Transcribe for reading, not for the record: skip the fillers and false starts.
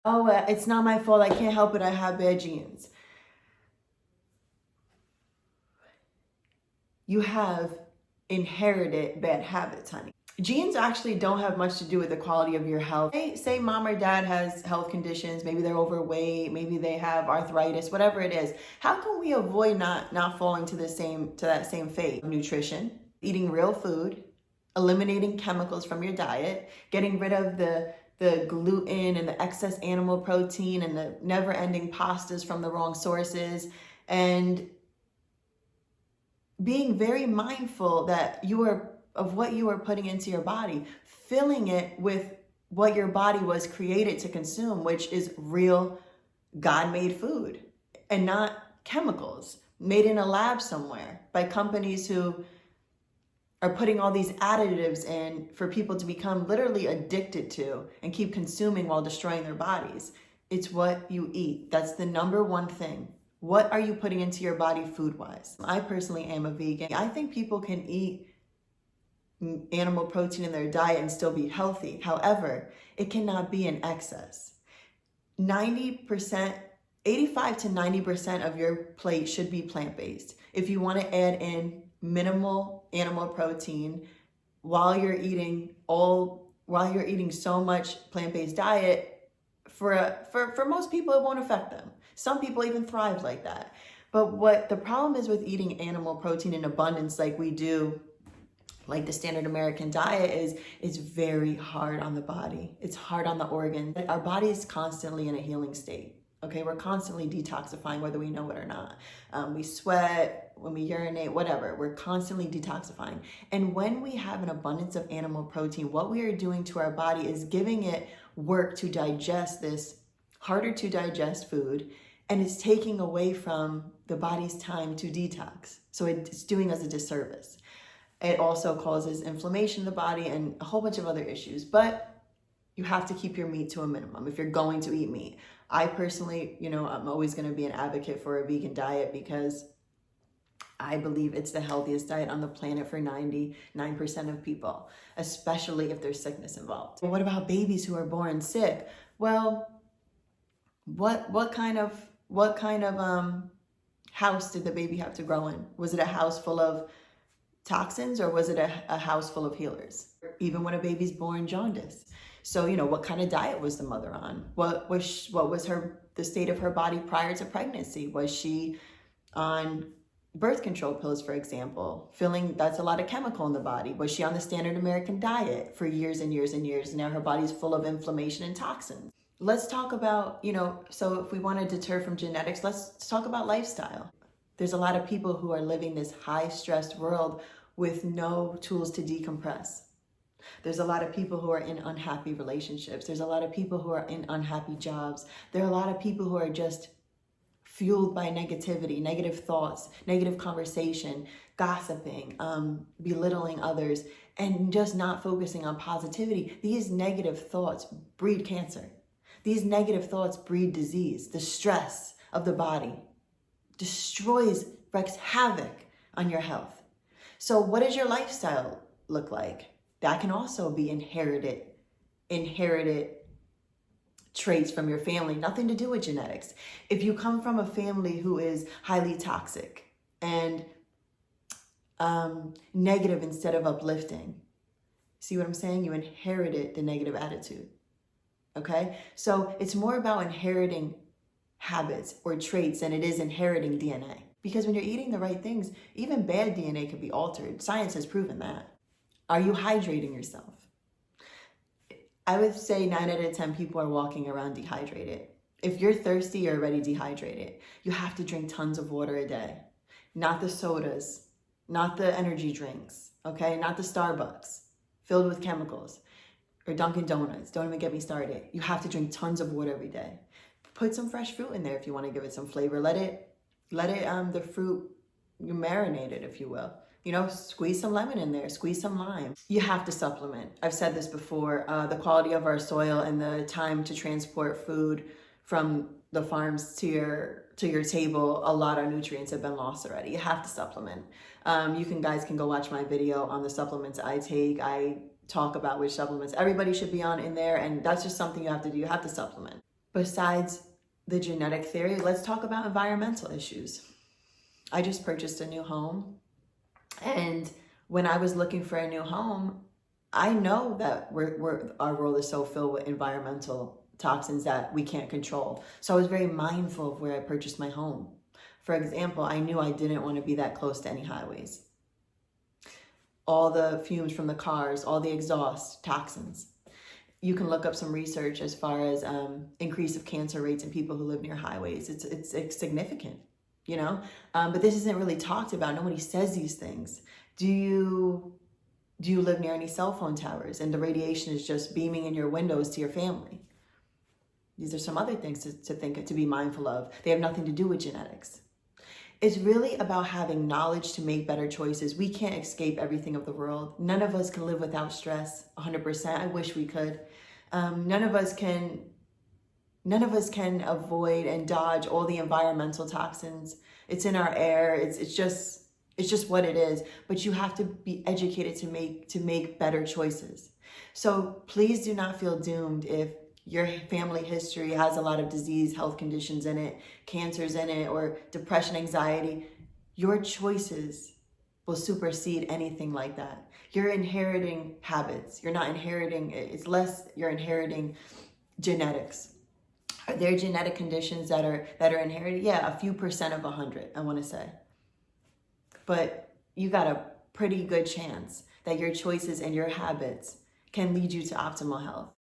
Oh, it's not my fault. I can't help it. I have bad genes. You have inherited bad habits, honey. Genes actually don't have much to do with the quality of your health. Say mom or dad has health conditions, maybe they're overweight, maybe they have arthritis, whatever it is. How can we avoid not falling to that same fate? Nutrition, eating real food, eliminating chemicals from your diet, getting rid of the gluten and the excess animal protein and the never-ending pastas from the wrong sources, and being very mindful that of what you are putting into your body, filling it with what your body was created to consume, which is real God-made food and not chemicals made in a lab somewhere by companies who are putting all these additives in for people to become literally addicted to and keep consuming while destroying their bodies. It's what you eat. That's the number one thing. What are you putting into your body food-wise? I personally am a vegan. I think people can eat animal protein in their diet and still be healthy. However, it cannot be in excess. 90%, 85 to 90% of your plate should be plant-based. If you want to add in minimal animal protein while you're eating so much plant-based diet, for most people, it won't affect them. Some people even thrive like that. But what the problem is with eating animal protein in abundance like we do, like the standard American diet, is it's very hard on the body. It's hard on the organs. Our body is constantly in a healing state. Okay, we're constantly detoxifying whether we know it or not. We sweat, when we urinate, whatever, we're constantly detoxifying. And when we have an abundance of animal protein, what we are doing to our body is giving it work to digest this harder to digest food, and it's taking away from the body's time to detox. So it's doing us a disservice. It also causes inflammation in the body and a whole bunch of other issues, but you have to keep your meat to a minimum if you're going to eat meat. I personally, I'm always going to be an advocate for a vegan diet because I believe it's the healthiest diet on the planet for 99% of people, especially if there's sickness involved. But what about babies who are born sick? Well, what kind of house did the baby have to grow in? Was it a house full of toxins, or was it a house full of healers? Even when a baby's born jaundice. So, what kind of diet was the mother on? What was the state of her body prior to pregnancy? Was she on birth control pills, for example? That's a lot of chemical in the body. Was she on the standard American diet for years and years and years? And now her body's full of inflammation and toxins. Let's talk about, so if we want to deter from genetics, let's talk about lifestyle. There's a lot of people who are living this high-stressed world with no tools to decompress. There's a lot of people who are in unhappy relationships. There's a lot of people who are in unhappy jobs. There are a lot of people who are just fueled by negativity, negative thoughts, negative conversation, gossiping, belittling others, and just not focusing on positivity. These negative thoughts breed cancer. These negative thoughts breed disease. The stress of the body wreaks havoc on your health. So what does your lifestyle look like? That can also be inherited traits from your family, nothing to do with genetics. If you come from a family who is highly toxic and negative instead of uplifting, see what I'm saying? You inherited the negative attitude, okay? So it's more about inheriting habits or traits than it is inheriting DNA. Because when you're eating the right things, even bad DNA can be altered. Science has proven that. Are you hydrating yourself? I would say 9 out of 10 people are walking around dehydrated. If you're thirsty, you're already dehydrated. You have to drink tons of water a day. Not the sodas, not the energy drinks, okay? Not the Starbucks filled with chemicals or Dunkin' Donuts. Don't even get me started. You have to drink tons of water every day. Put some fresh fruit in there if you want to give it some flavor. The fruit, you marinate it, if you will. Squeeze some lemon in there, squeeze some lime. You have to supplement. I've said this before, the quality of our soil and the time to transport food from the farms to your table, a lot of nutrients have been lost already. You have to supplement. Guys can go watch my video on the supplements I take. I talk about which supplements everybody should be on in there, and that's just something you have to do. You have to supplement. Besides the genetic theory, let's talk about environmental issues. I just purchased a new home, and when I was looking for a new home, I know that our world is so filled with environmental toxins that we can't control. So I was very mindful of where I purchased my home. For example, I knew I didn't want to be that close to any highways. All the fumes from the cars, all the exhaust, toxins. You can look up some research as far as increase of cancer rates in people who live near highways. It's significant, you know? But this isn't really talked about. Nobody says these things. Do you live near any cell phone towers and the radiation is just beaming in your windows to your family? These are some other things to be mindful of. They have nothing to do with genetics. It's really about having knowledge to make better choices. We can't escape everything of the world. None of us can live without stress 100%. I wish we could. None of us can avoid and dodge all the environmental toxins. It's in our air. It's just what it is. But you have to be educated to make better choices. So please do not feel doomed if your family history has a lot of disease, health conditions in it, cancers in it, or depression, anxiety. Your choices will supersede anything like that. You're inheriting habits. You're not inheriting, you're inheriting genetics. Are there genetic conditions that are inherited? Yeah, a few percent of 100, I want to say. But you got a pretty good chance that your choices and your habits can lead you to optimal health.